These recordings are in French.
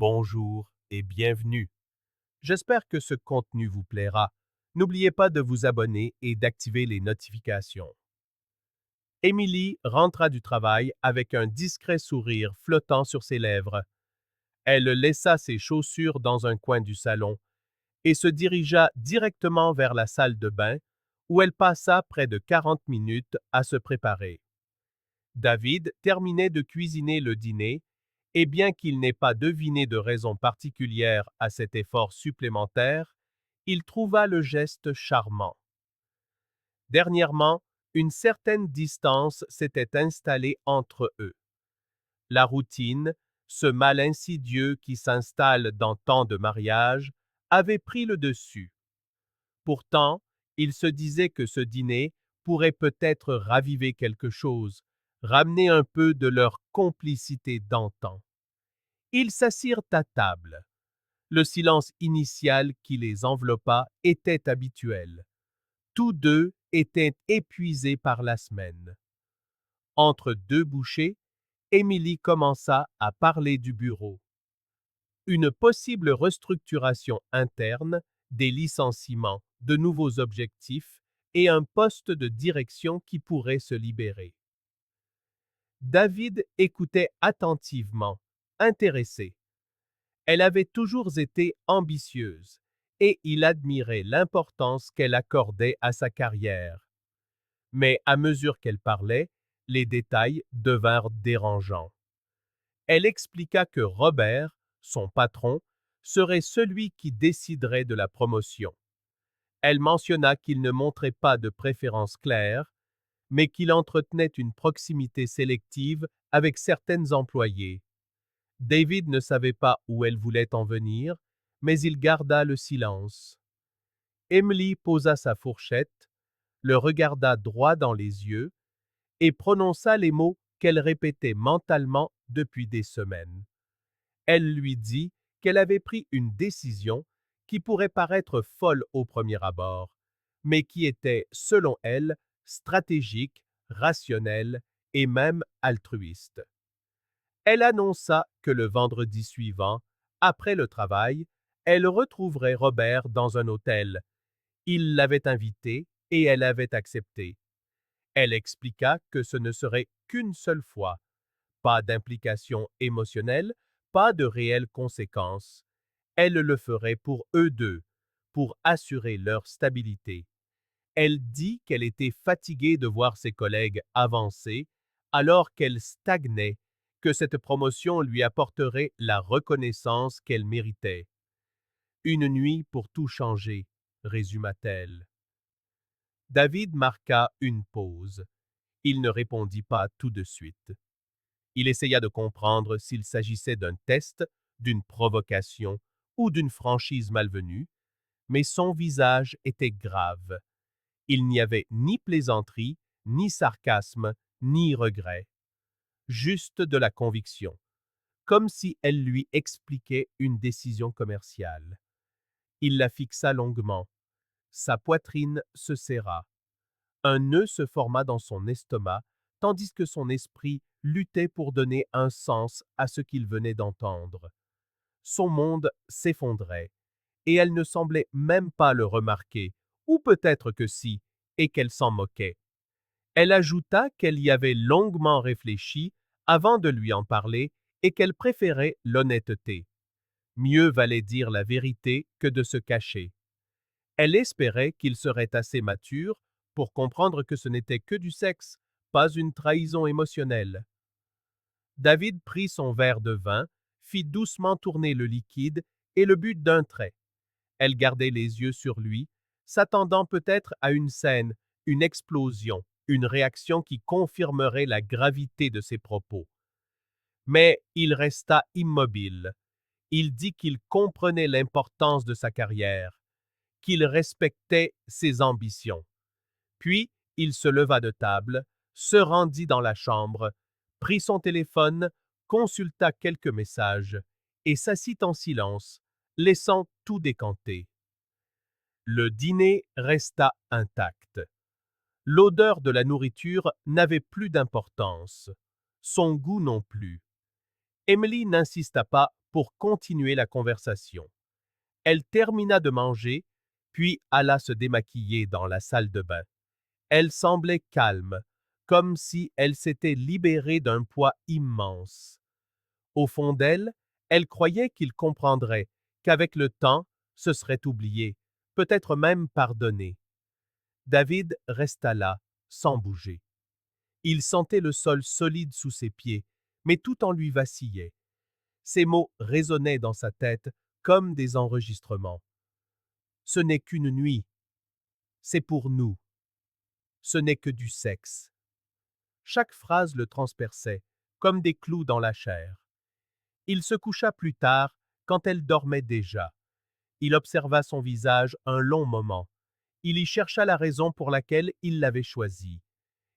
Bonjour et bienvenue. J'espère que ce contenu vous plaira. N'oubliez pas de vous abonner et d'activer les notifications. Émilie rentra du travail avec un discret sourire flottant sur ses lèvres. Elle laissa ses chaussures dans un coin du salon et se dirigea directement vers la salle de bain où elle passa près de 40 minutes à se préparer. David terminait de cuisiner le dîner et bien qu'il n'ait pas deviné de raison particulière à cet effort supplémentaire, il trouva le geste charmant. Dernièrement, une certaine distance s'était installée entre eux. La routine, ce mal insidieux qui s'installe dans tant de mariages, avait pris le dessus. Pourtant, il se disait que ce dîner pourrait peut-être raviver quelque chose, ramener un peu de leur complicité d'antan. Ils s'assirent à table. Le silence initial qui les enveloppa était habituel. Tous deux étaient épuisés par la semaine. Entre deux bouchées, Émilie commença à parler du bureau. Une possible restructuration interne, des licenciements, de nouveaux objectifs et un poste de direction qui pourrait se libérer. David écoutait attentivement, intéressé. Elle avait toujours été ambitieuse et il admirait l'importance qu'elle accordait à sa carrière. Mais à mesure qu'elle parlait, les détails devinrent dérangeants. Elle expliqua que Robert, son patron, serait celui qui déciderait de la promotion. Elle mentionna qu'il ne montrait pas de préférence claire, mais qu'il entretenait une proximité sélective avec certaines employées. David ne savait pas où elle voulait en venir, mais il garda le silence. Emily posa sa fourchette, le regarda droit dans les yeux et prononça les mots qu'elle répétait mentalement depuis des semaines. Elle lui dit qu'elle avait pris une décision qui pourrait paraître folle au premier abord, mais qui était, selon elle, stratégique, rationnelle et même altruiste. Elle annonça que le vendredi suivant, après le travail, elle retrouverait Robert dans un hôtel. Il l'avait invitée et elle avait accepté. Elle expliqua que ce ne serait qu'une seule fois. Pas d'implication émotionnelle, pas de réelles conséquences. Elle le ferait pour eux deux, pour assurer leur stabilité. Elle dit qu'elle était fatiguée de voir ses collègues avancer alors qu'elle stagnait, que cette promotion lui apporterait la reconnaissance qu'elle méritait. Une nuit pour tout changer, résuma-t-elle. David marqua une pause. Il ne répondit pas tout de suite. Il essaya de comprendre s'il s'agissait d'un test, d'une provocation ou d'une franchise malvenue, mais son visage était grave. Il n'y avait ni plaisanterie, ni sarcasme, ni regret. Juste de la conviction, comme si elle lui expliquait une décision commerciale. Il la fixa longuement. Sa poitrine se serra. Un nœud se forma dans son estomac, tandis que son esprit luttait pour donner un sens à ce qu'il venait d'entendre. Son monde s'effondrait, et elle ne semblait même pas le remarquer, ou peut-être que si, et qu'elle s'en moquait. Elle ajouta qu'elle y avait longuement réfléchi avant de lui en parler et qu'elle préférait l'honnêteté. Mieux valait dire la vérité que de se cacher. Elle espérait qu'il serait assez mature pour comprendre que ce n'était que du sexe, pas une trahison émotionnelle. David prit son verre de vin, fit doucement tourner le liquide et le but d'un trait. Elle gardait les yeux sur lui, s'attendant peut-être à une scène, une explosion, une réaction qui confirmerait la gravité de ses propos. Mais il resta immobile. Il dit qu'il comprenait l'importance de sa carrière, qu'il respectait ses ambitions. Puis, il se leva de table, se rendit dans la chambre, prit son téléphone, consulta quelques messages et s'assit en silence, laissant tout décanter. Le dîner resta intact. L'odeur de la nourriture n'avait plus d'importance, son goût non plus. Emily n'insista pas pour continuer la conversation. Elle termina de manger, puis alla se démaquiller dans la salle de bain. Elle semblait calme, comme si elle s'était libérée d'un poids immense. Au fond d'elle, elle croyait qu'il comprendrait, qu'avec le temps, ce serait oublié, peut-être même pardonné. David resta là, sans bouger. Il sentait le sol solide sous ses pieds, mais tout en lui vacillait. Ces mots résonnaient dans sa tête comme des enregistrements. Ce n'est qu'une nuit. C'est pour nous. Ce n'est que du sexe. Chaque phrase le transperçait, comme des clous dans la chair. Il se coucha plus tard, quand elle dormait déjà. Il observa son visage un long moment. Il y chercha la raison pour laquelle il l'avait choisie.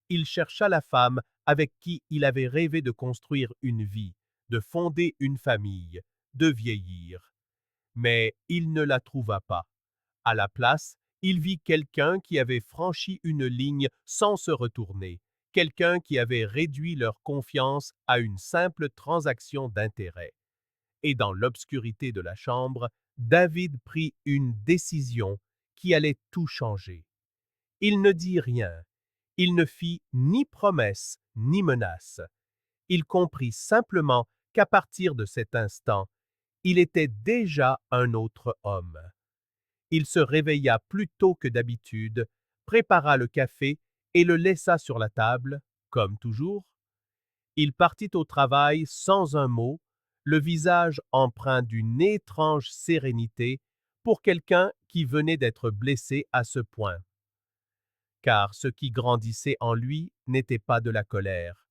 Il chercha la femme avec qui il avait rêvé de construire une vie, de fonder une famille, de vieillir. Mais il ne la trouva pas. À la place, il vit quelqu'un qui avait franchi une ligne sans se retourner, quelqu'un qui avait réduit leur confiance à une simple transaction d'intérêt. Et dans l'obscurité de la chambre, David prit une décision qui allait tout changer. Il ne dit rien. Il ne fit ni promesse ni menace. Il comprit simplement qu'à partir de cet instant, il était déjà un autre homme. Il se réveilla plus tôt que d'habitude, prépara le café et le laissa sur la table, comme toujours. Il partit au travail sans un mot, le visage empreint d'une étrange sérénité pour quelqu'un qui venait d'être blessé à ce point. Car ce qui grandissait en lui n'était pas de la colère,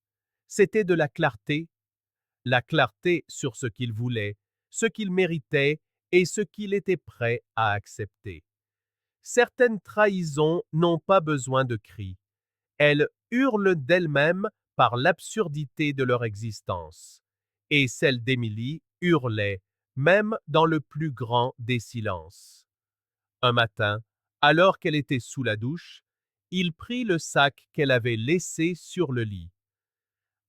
c'était de la clarté sur ce qu'il voulait, ce qu'il méritait et ce qu'il était prêt à accepter. Certaines trahisons n'ont pas besoin de cris. Elles hurlent d'elles-mêmes par l'absurdité de leur existence. Et celle d'Émilie hurlait, même dans le plus grand des silences. Un matin, alors qu'elle était sous la douche, il prit le sac qu'elle avait laissé sur le lit.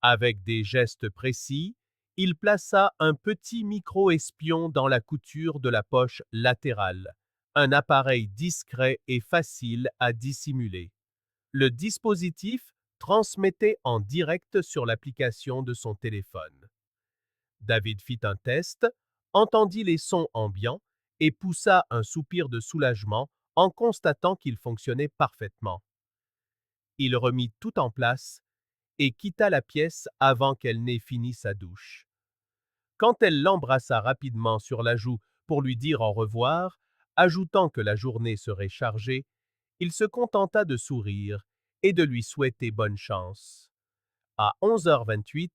Avec des gestes précis, il plaça un petit micro-espion dans la couture de la poche latérale, un appareil discret et facile à dissimuler. Le dispositif transmettait en direct sur l'application de son téléphone. David fit un test, entendit les sons ambiants et poussa un soupir de soulagement en constatant qu'il fonctionnait parfaitement. Il remit tout en place et quitta la pièce avant qu'elle n'ait fini sa douche. Quand elle l'embrassa rapidement sur la joue pour lui dire au revoir, ajoutant que la journée serait chargée, il se contenta de sourire et de lui souhaiter bonne chance. À 11h28,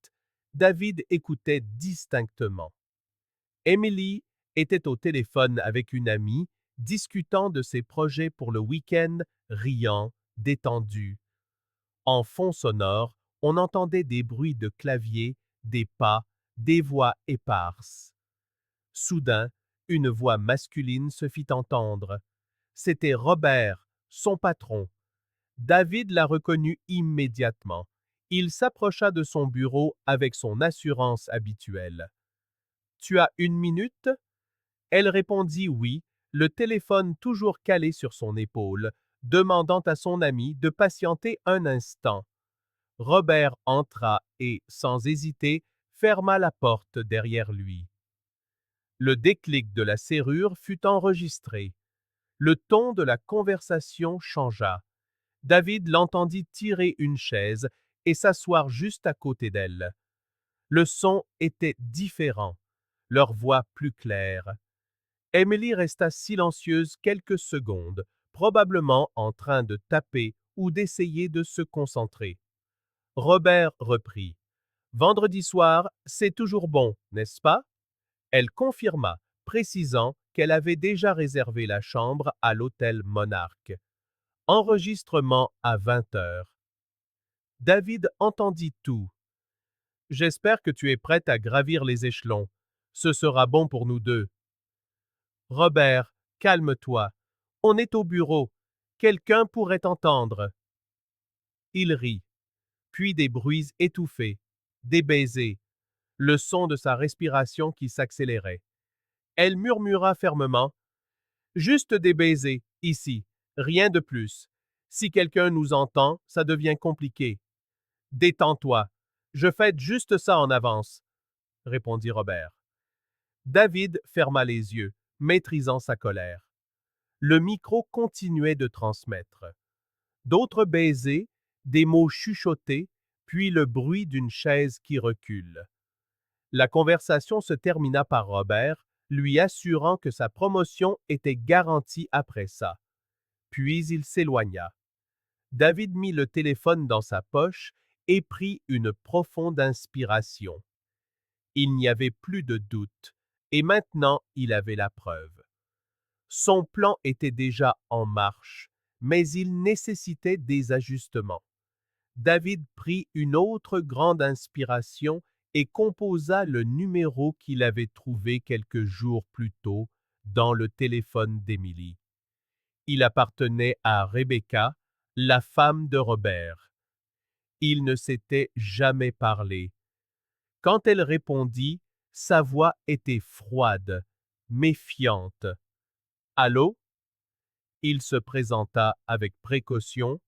David écoutait distinctement. Emily était au téléphone avec une amie, discutant de ses projets pour le week-end, riant, détendue. En fond sonore, on entendait des bruits de clavier, des pas, des voix éparses. Soudain, une voix masculine se fit entendre. C'était Robert, son patron. David la reconnut immédiatement. Il s'approcha de son bureau avec son assurance habituelle. « Tu as une minute ?» Elle répondit oui, le téléphone toujours calé sur son épaule, demandant à son ami de patienter un instant. Robert entra et, sans hésiter, ferma la porte derrière lui. Le déclic de la serrure fut enregistré. Le ton de la conversation changea. David l'entendit tirer une chaise et s'asseoir juste à côté d'elle. Le son était différent, leur voix plus claire. Emily resta silencieuse quelques secondes, probablement en train de taper ou d'essayer de se concentrer. Robert reprit. « Vendredi soir, c'est toujours bon, n'est-ce pas ?» Elle confirma, précisant qu'elle avait déjà réservé la chambre à l'hôtel Monarque. Enregistrement à 20h. David entendit tout. « J'espère que tu es prête à gravir les échelons. Ce sera bon pour nous deux. » Robert, calme-toi. On est au bureau. Quelqu'un pourrait t'entendre. Il rit. Puis des bruits étouffés, des baisers. le son de sa respiration qui s'accélérait. Elle murmura fermement: juste des baisers, ici, rien de plus. Si quelqu'un nous entend, ça devient compliqué. Détends-toi. Je fête juste ça en avance, répondit Robert. David ferma les yeux, maîtrisant sa colère. Le micro continuait de transmettre. D'autres baisers, des mots chuchotés, puis le bruit d'une chaise qui recule. La conversation se termina par Robert, lui assurant que sa promotion était garantie après ça. Puis il s'éloigna. David mit le téléphone dans sa poche et prit une profonde inspiration. Il n'y avait plus de doute, et maintenant il avait la preuve. Son plan était déjà en marche, mais il nécessitait des ajustements. David prit une autre grande inspiration et composa le numéro qu'il avait trouvé quelques jours plus tôt dans le téléphone d'Émilie. Il appartenait à Rebecca, la femme de Robert. Ils ne s'étaient jamais parlé. Quand elle répondit, sa voix était froide, méfiante. Allô? Il se présenta avec précaution,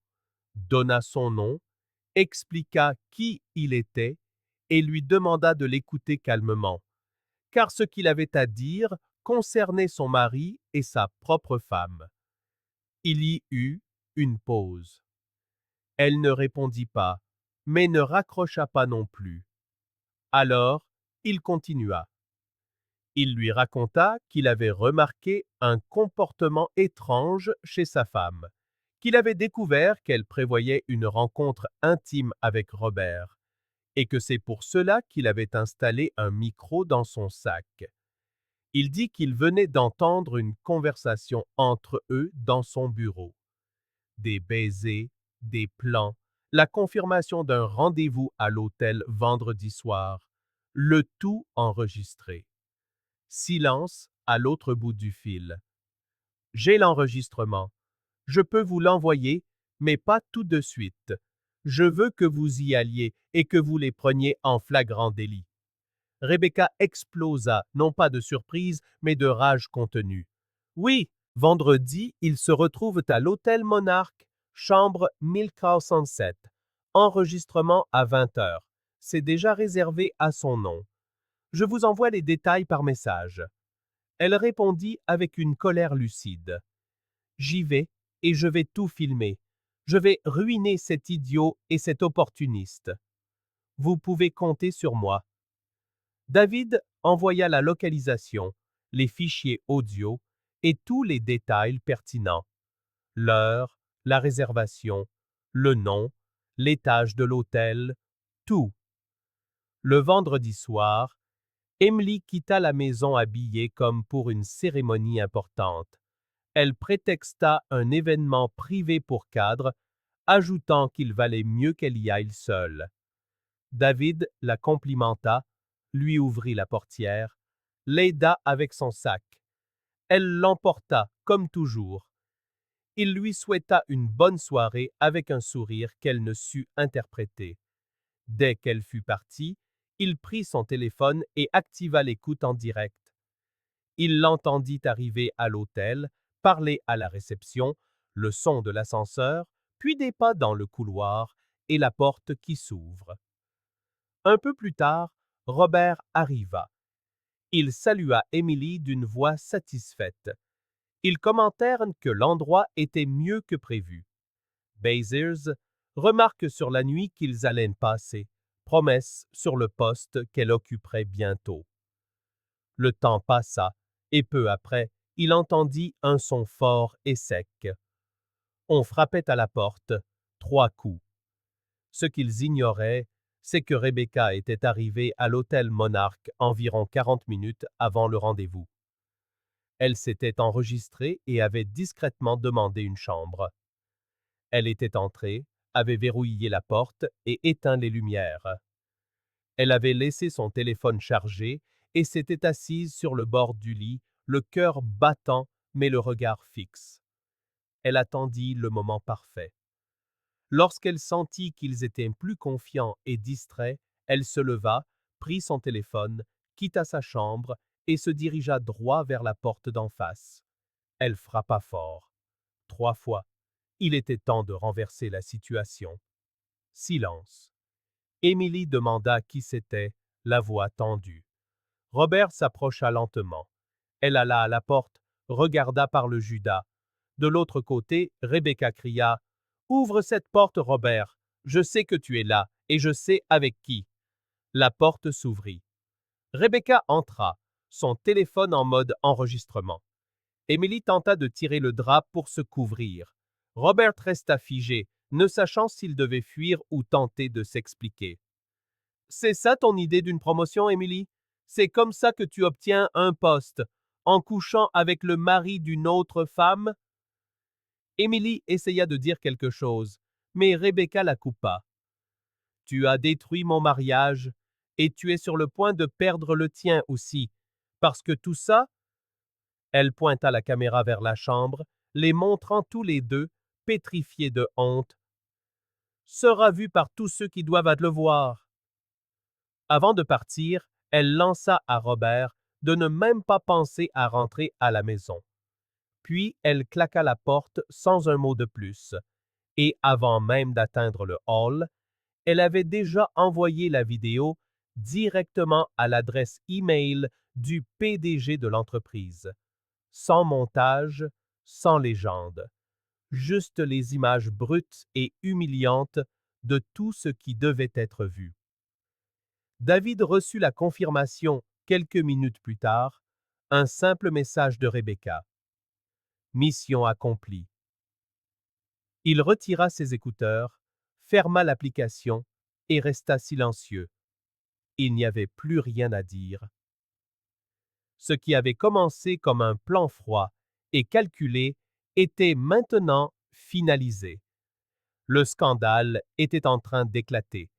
donna son nom, expliqua qui il était et lui demanda de l'écouter calmement, car ce qu'il avait à dire concernait son mari et sa propre femme. Il y eut une pause. Elle ne répondit pas, mais ne raccrocha pas non plus. Alors, il continua. Il lui raconta qu'il avait remarqué un comportement étrange chez sa femme, qu'il avait découvert qu'elle prévoyait une rencontre intime avec Robert, et que c'est pour cela qu'il avait installé un micro dans son sac. Il dit qu'il venait d'entendre une conversation entre eux dans son bureau. Des baisers, des plans, la confirmation d'un rendez-vous à l'hôtel vendredi soir, le tout enregistré. Silence à l'autre bout du fil. J'ai l'enregistrement. Je peux vous l'envoyer, mais pas tout de suite. Je veux que vous y alliez et que vous les preniez en flagrant délit. Rebecca explosa, non pas de surprise, mais de rage contenue. Oui, vendredi, ils se retrouvent à l'hôtel Monarch, chambre 1407. Enregistrement à 20 heures. C'est déjà réservé à son nom. Je vous envoie les détails par message. Elle répondit avec une colère lucide. J'y vais et je vais tout filmer. Je vais ruiner cet idiot et cet opportuniste. Vous pouvez compter sur moi. David envoya la localisation, les fichiers audio et tous les détails pertinents. L'heure, la réservation, le nom, l'étage de l'hôtel, tout. Le vendredi soir, Emily quitta la maison habillée comme pour une cérémonie importante. Elle prétexta un événement privé pour cadre, ajoutant qu'il valait mieux qu'elle y aille seule. David la complimenta, lui ouvrit la portière, l'aida avec son sac. Elle l'emporta, comme toujours. Il lui souhaita une bonne soirée avec un sourire qu'elle ne sut interpréter. Dès qu'elle fut partie, il prit son téléphone et activa l'écoute en direct. Il l'entendit arriver à l'hôtel, parler à la réception, le son de l'ascenseur, puis des pas dans le couloir et la porte qui s'ouvre. Un peu plus tard, Robert arriva. Il salua Emily d'une voix satisfaite. Ils commentèrent que l'endroit était mieux que prévu. Baziers remarque sur la nuit qu'ils allaient passer, promesse sur le poste qu'elle occuperait bientôt. Le temps passa, et peu après, il entendit un son fort et sec. On frappait à la porte, 3 coups. Ce qu'ils ignoraient, c'est que Rebecca était arrivée à l'hôtel Monarch environ 40 minutes avant le rendez-vous. Elle s'était enregistrée et avait discrètement demandé une chambre. Elle était entrée, avait verrouillé la porte et éteint les lumières. Elle avait laissé son téléphone chargé et s'était assise sur le bord du lit, le cœur battant mais le regard fixe. Elle attendit le moment parfait. Lorsqu'elle sentit qu'ils étaient plus confiants et distraits, elle se leva, prit son téléphone, quitta sa chambre et se dirigea droit vers la porte d'en face. Elle frappa fort. 3 fois. Il était temps de renverser la situation. Silence. Émilie demanda qui c'était, la voix tendue. Robert s'approcha lentement. Elle alla à la porte, regarda par le judas. De l'autre côté, Rebecca cria « Ouvre cette porte, Robert. Je sais que tu es là, et je sais avec qui. » La porte s'ouvrit. Rebecca entra, son téléphone en mode enregistrement. Émilie tenta de tirer le drap pour se couvrir. Robert resta figé, ne sachant s'il devait fuir ou tenter de s'expliquer. « C'est ça ton idée d'une promotion, Émilie? C'est comme ça que tu obtiens un poste, en couchant avec le mari d'une autre femme? » Émilie essaya de dire quelque chose, mais Rebecca la coupa. « Tu as détruit mon mariage, et tu es sur le point de perdre le tien aussi, parce que tout ça… » Elle pointa la caméra vers la chambre, les montrant tous les deux, pétrifiés de honte. « Sera vu par tous ceux qui doivent le voir. » Avant de partir, elle lança à Robert de ne même pas penser à rentrer à la maison. Puis elle claqua la porte sans un mot de plus, et avant même d'atteindre le hall, elle avait déjà envoyé la vidéo directement à l'adresse e-mail du PDG de l'entreprise. Sans montage, sans légende. Juste les images brutes et humiliantes de tout ce qui devait être vu. David reçut la confirmation quelques minutes plus tard, un simple message de Rebecca. Mission accomplie. Il retira ses écouteurs, ferma l'application et resta silencieux. Il n'y avait plus rien à dire. Ce qui avait commencé comme un plan froid et calculé était maintenant finalisé. Le scandale était en train d'éclater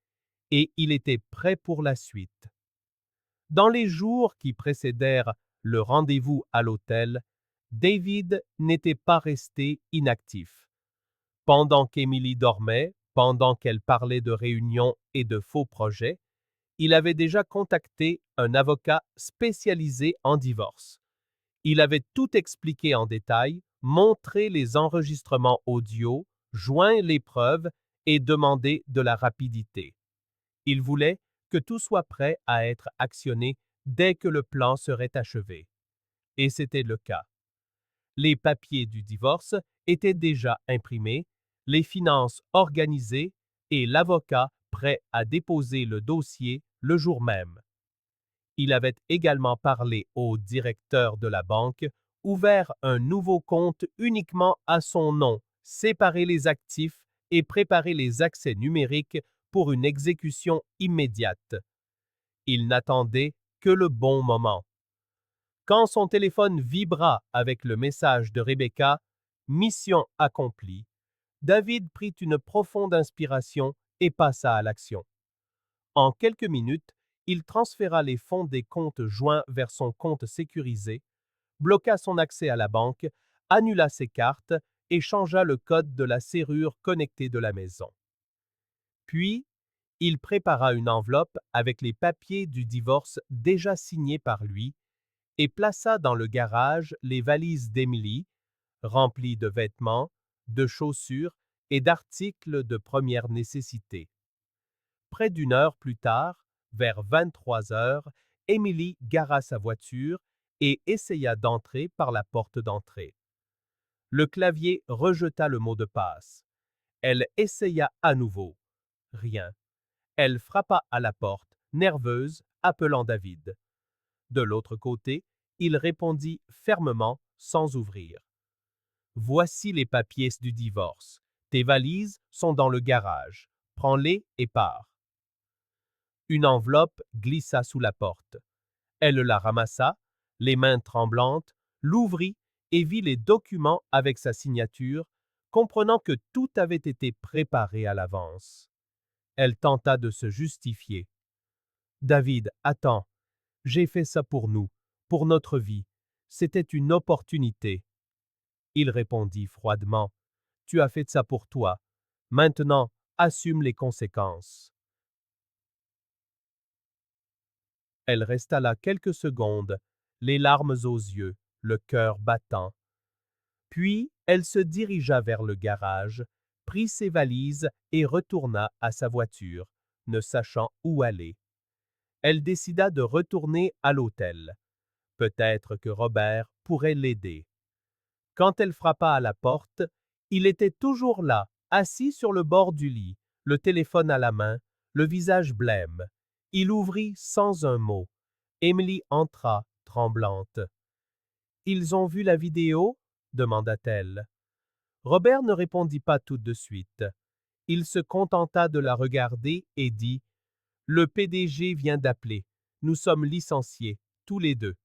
et il était prêt pour la suite. Dans les jours qui précédèrent le rendez-vous à l'hôtel, David n'était pas resté inactif. Pendant qu'Émilie dormait, pendant qu'elle parlait de réunions et de faux projets, il avait déjà contacté un avocat spécialisé en divorce. Il avait tout expliqué en détail, montré les enregistrements audio, joint les preuves et demandé de la rapidité. Il voulait que tout soit prêt à être actionné dès que le plan serait achevé. Et c'était le cas. Les papiers du divorce étaient déjà imprimés, les finances organisées et l'avocat prêt à déposer le dossier le jour même. Il avait également parlé au directeur de la banque, ouvert un nouveau compte uniquement à son nom, séparé les actifs et préparé les accès numériques pour une exécution immédiate. Il n'attendait que le bon moment. Quand son téléphone vibra avec le message de Rebecca, « Mission accomplie », David prit une profonde inspiration et passa à l'action. En quelques minutes, il transféra les fonds des comptes joints vers son compte sécurisé, bloqua son accès à la banque, annula ses cartes et changea le code de la serrure connectée de la maison. Puis, il prépara une enveloppe avec les papiers du divorce déjà signés par lui et plaça dans le garage les valises d'Emily, remplies de vêtements, de chaussures et d'articles de première nécessité. Près d'une heure plus tard, vers 23 heures, Emily gara sa voiture et essaya d'entrer par la porte d'entrée. Le clavier rejeta le mot de passe. Elle essaya à nouveau. Rien. Elle frappa à la porte, nerveuse, appelant David. De l'autre côté, il répondit fermement, sans ouvrir. « Voici les papiers du divorce. Tes valises sont dans le garage. Prends-les et pars. » Une enveloppe glissa sous la porte. Elle la ramassa, les mains tremblantes, l'ouvrit et vit les documents avec sa signature, comprenant que tout avait été préparé à l'avance. Elle tenta de se justifier. « David, attends. J'ai fait ça pour nous, pour notre vie. C'était une opportunité. » Il répondit froidement. « Tu as fait ça pour toi. Maintenant, assume les conséquences. » Elle resta là quelques secondes, les larmes aux yeux, le cœur battant. Puis, elle se dirigea vers le garage, prit ses valises et retourna à sa voiture, ne sachant où aller. Elle décida de retourner à l'hôtel. Peut-être que Robert pourrait l'aider. Quand elle frappa à la porte, il était toujours là, assis sur le bord du lit, le téléphone à la main, le visage blême. Il ouvrit sans un mot. Emily entra, tremblante. « Ils ont vu la vidéo ?» demanda-t-elle. Robert ne répondit pas tout de suite. Il se contenta de la regarder et dit « Le PDG vient d'appeler. Nous sommes licenciés, tous les deux. »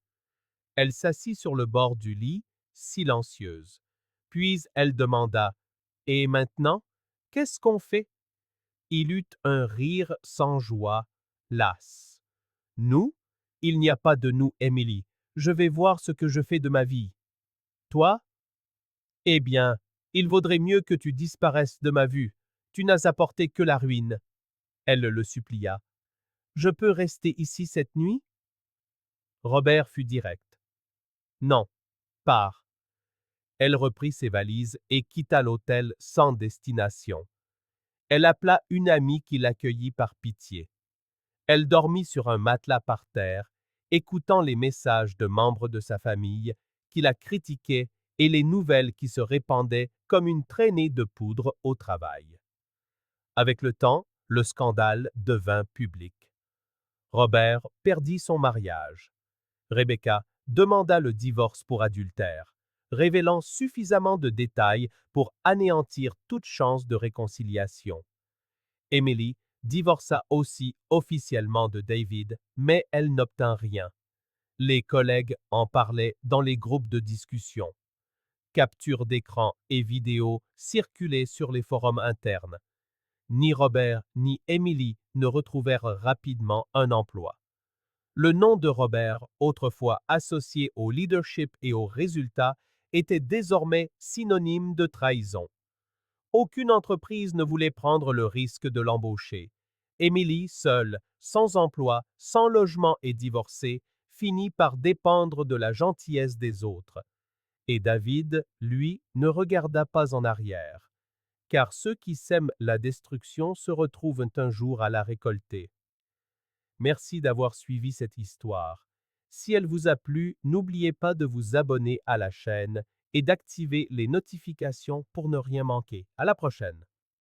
Elle s'assit sur le bord du lit, silencieuse. Puis elle demanda « Et maintenant, qu'est-ce qu'on fait ?» Il eut un rire sans joie, las. « Nous? Il n'y a pas de nous, Emily. Je vais voir ce que je fais de ma vie. Toi? Eh bien, il vaudrait mieux que tu disparaisses de ma vue. Tu n'as apporté que la ruine. » Elle le supplia. « Je peux rester ici cette nuit? » Robert fut direct. « Non, pars. » Elle reprit ses valises et quitta l'hôtel sans destination. Elle appela une amie qui l'accueillit par pitié. Elle dormit sur un matelas par terre, écoutant les messages de membres de sa famille qui la critiquaient et les nouvelles qui se répandaient comme une traînée de poudre au travail. Avec le temps, le scandale devint public. Robert perdit son mariage. Rebecca demanda le divorce pour adultère, révélant suffisamment de détails pour anéantir toute chance de réconciliation. Emily divorça aussi officiellement de David, mais elle n'obtint rien. Les collègues en parlaient dans les groupes de discussion. Captures d'écran et vidéos circulaient sur les forums internes. Ni Robert ni Emily ne retrouvèrent rapidement un emploi. Le nom de Robert, autrefois associé au leadership et aux résultats, était désormais synonyme de trahison. Aucune entreprise ne voulait prendre le risque de l'embaucher. Emily, seule, sans emploi, sans logement et divorcée, finit par dépendre de la gentillesse des autres. Et David, lui, ne regarda pas en arrière. Car ceux qui sèment la destruction se retrouvent un jour à la récolter. Merci d'avoir suivi cette histoire. Si elle vous a plu, n'oubliez pas de vous abonner à la chaîne et d'activer les notifications pour ne rien manquer. À la prochaine!